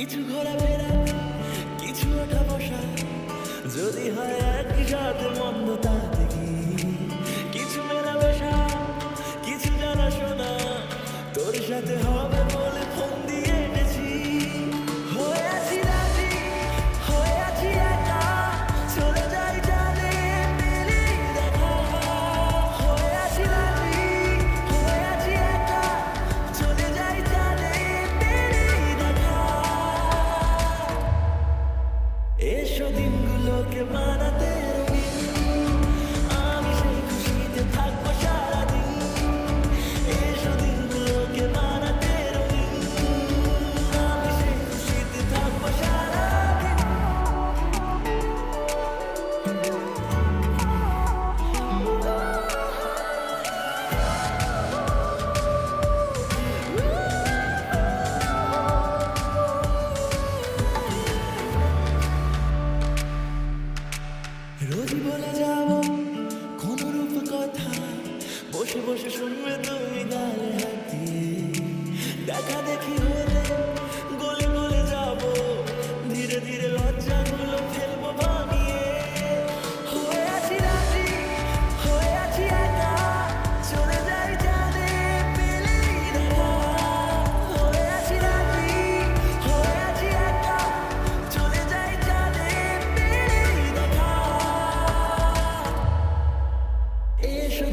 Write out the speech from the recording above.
কিছু ঘোরাফেরা, কিছু ওঠা বসা, যদি হয় একই সাথে মন্দ তা দেখি, কিছু মেলামেশা, কিছু জানাশোনা, তোর সাথে হবে বলে ফোন দিয়ে এনেছি। হয়ে আছি রাজি, হয়ে আছি একা, চলে যাই জানে পেলেই দেখা। হয়ে আছি রাজি, হয়ে আছি একা, চলে যাই জানে পেলেই দেখা। এসো দিনগুলোকে বানাতে রঙিন, আমি সেই খুশিতে থাকবো সারাদিন। এসো দিনগুলোকে বানাতে রঙিন, আমি সেই খুশিতে থাকবো সারাদিন। রোজই বলে যাব কোন রূপ কথা, বসে বসে শুনবে তুমি গালে হাত দিয়ে। দেখা দেখি হলে গলে গলে যাব, ধীরে ধীরে লজ্জাগুলো ফেলবো ভাঙিয়ে। হয়ে আছি রাজি, হয়ে আছি একা, চলে যাই জানে পেলেই দেখা। হয়ে আছি রাজি, হয়ে আছি একা, চলে যাই জানে পেলেই দেখা। এসো